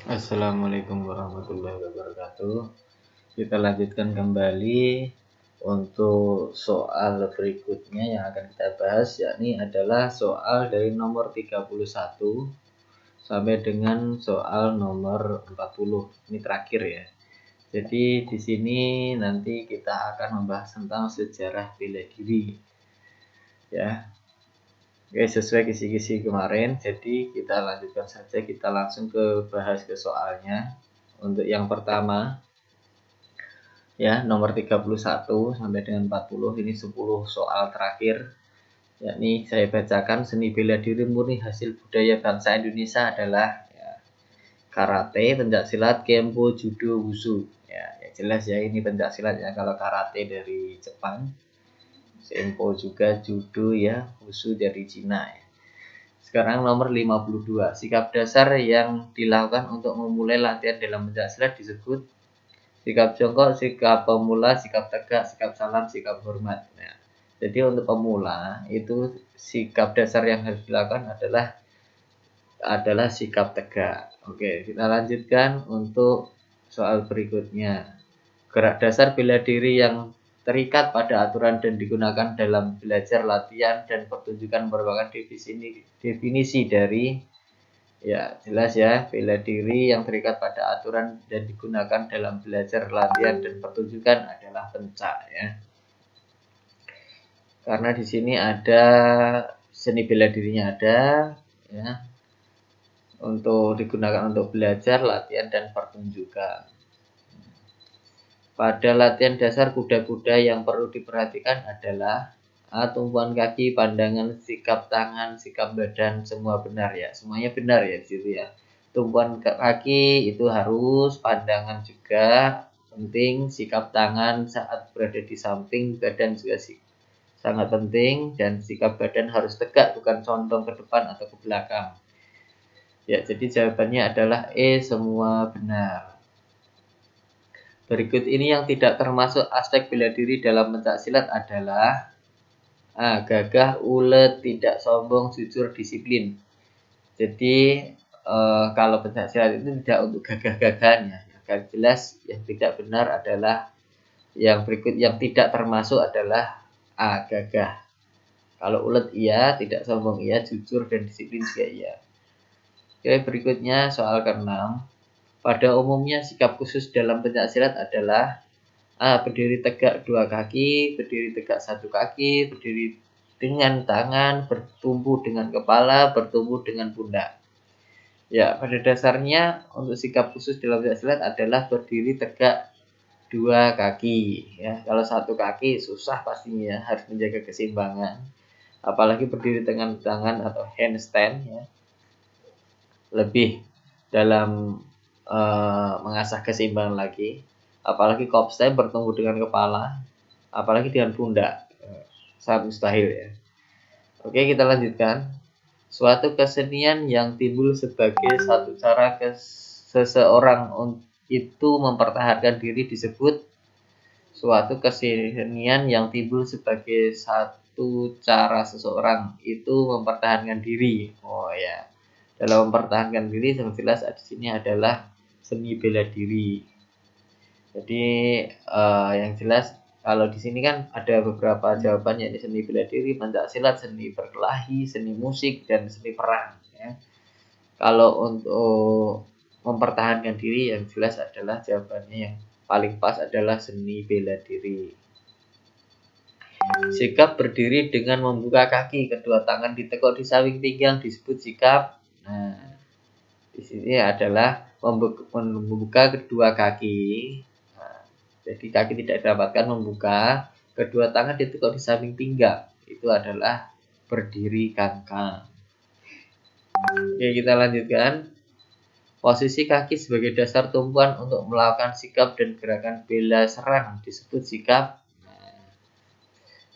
Assalamualaikum warahmatullahi wabarakatuh. Kita lanjutkan kembali untuk soal berikutnya yang akan kita bahas, yakni adalah soal dari nomor 31 sampai dengan soal nomor 40. Ini terakhir ya. Jadi di sini nanti kita akan membahas tentang sejarah bela diri. Ya. Oke, sesuai kisi-kisi kemarin, jadi kita lanjutkan saja, kita langsung bahas ke soalnya. Untuk yang pertama, ya, nomor 31 sampai dengan 40, ini 10 soal terakhir. Yakni saya bacakan, seni bela diri murni hasil budaya bangsa Indonesia adalah ya, karate, pencaksilat, kempo, judo, wushu. Ya, jelas ya, ini pencaksilat ya, kalau karate dari Jepang. Kempo juga judo ya, wushu dari Cina ya. Sekarang nomor 52. Sikap dasar yang dilakukan untuk memulai latihan dalam pencaksilat disebut sikap jongkok, sikap pemula, sikap tegak, sikap salam, sikap hormat. Nah, jadi untuk pemula itu sikap dasar yang harus dilakukan adalah sikap tegak. Oke, kita lanjutkan untuk soal berikutnya. Gerak dasar bela diri yang terikat pada aturan dan digunakan dalam belajar, latihan, dan pertunjukan merupakan definisi dari, ya jelas ya, bela diri yang terikat pada aturan dan digunakan dalam belajar, latihan, dan pertunjukan adalah pencak ya. Karena di sini ada seni bela dirinya ada ya, untuk digunakan untuk belajar, latihan, dan pertunjukan. Pada latihan dasar kuda-kuda yang perlu diperhatikan adalah tumpuan kaki, pandangan, sikap tangan, sikap badan, semua benar ya. Semuanya benar ya di situ ya. Tumpuan kaki itu harus, pandangan juga penting, sikap tangan saat berada di samping badan juga sangat penting, dan sikap badan harus tegak, bukan condong ke depan atau ke belakang. Ya, jadi jawabannya adalah E, semua benar. Berikut ini yang tidak termasuk aspek bela diri dalam pencaksilat adalah A. Gagah, ulet, tidak sombong, jujur, disiplin. Jadi kalau pencaksilat itu tidak untuk gagah-gagahan ya. Yang jelas yang tidak benar adalah yang berikut, yang tidak termasuk adalah A. Gagah. Kalau ulet iya, tidak sombong iya, jujur dan disiplin juga iya. Oke, berikutnya soal ke-6. Pada umumnya sikap khusus dalam pencaksilat adalah A. Berdiri tegak dua kaki, berdiri tegak satu kaki, berdiri dengan tangan, bertumpu dengan kepala, bertumpu dengan pundak. Ya, pada dasarnya untuk sikap khusus dalam pencaksilat adalah berdiri tegak dua kaki. Ya, kalau satu kaki susah pastinya, harus menjaga keseimbangan. Apalagi berdiri dengan tangan atau handstand ya, lebih dalam mengasah keseimbangan lagi. Apalagi kopstai bertemu dengan kepala, apalagi dengan pundak, sangat mustahil ya. Oke, kita lanjutkan. Suatu kesenian yang timbul sebagai satu cara seseorang itu mempertahankan diri disebut suatu kesenian yang timbul sebagai satu cara seseorang itu mempertahankan diri. Oh ya, dalam mempertahankan diri yang jelas di sini adalah seni bela diri. Jadi yang jelas kalau di sini kan ada beberapa jawaban, yakni seni bela diri, pencaksilat, seni berkelahi, seni musik, dan seni perang. Ya. Kalau untuk mempertahankan diri yang jelas adalah jawabannya yang paling pas adalah seni bela diri. Sikap berdiri dengan membuka kaki, kedua tangan ditekuk di samping pinggang disebut sikap. Nah, di sini adalah membuka kedua kaki. Nah, jadi kaki tidak didapatkan membuka, kedua tangan ditekuk di samping pinggang. Itu adalah berdiri kangkang. Oke, kita lanjutkan. Posisi kaki sebagai dasar tumpuan untuk melakukan sikap dan gerakan bela serang disebut sikap.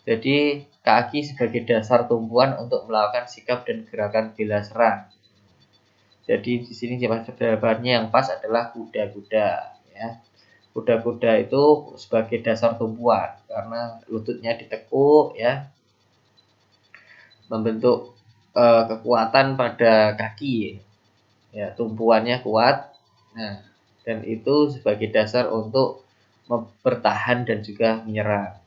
Jadi kaki sebagai dasar tumpuan untuk melakukan sikap dan gerakan bela serang. Jadi di sini jawabannya yang pas adalah kuda-kuda ya. Kuda-kuda itu sebagai dasar tumpuan karena lututnya ditekuk ya, membentuk kekuatan pada kaki ya, tumpuannya kuat Nah, dan itu sebagai dasar untuk bertahan dan juga menyerang.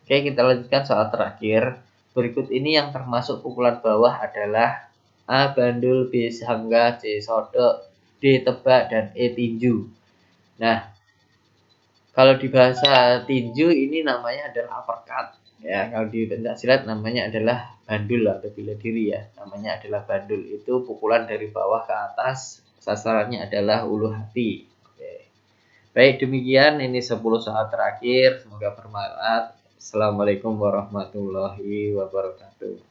Oke, kita lanjutkan soal terakhir. Berikut ini yang termasuk pukulan bawah adalah A. Bandul, B. Sangga, C. Sodok, D. Tebak, dan E. Tinju. Nah, kalau di bahasa tinju ini namanya adalah uppercut. Ya, kalau di pencaksilat namanya adalah bandul atau bela diri ya. Namanya adalah bandul. Itu pukulan dari bawah ke atas. Sasarannya adalah ulu hati. Oke. Baik, demikian ini 10 soal terakhir. Semoga bermanfaat. Assalamualaikum warahmatullahi wabarakatuh.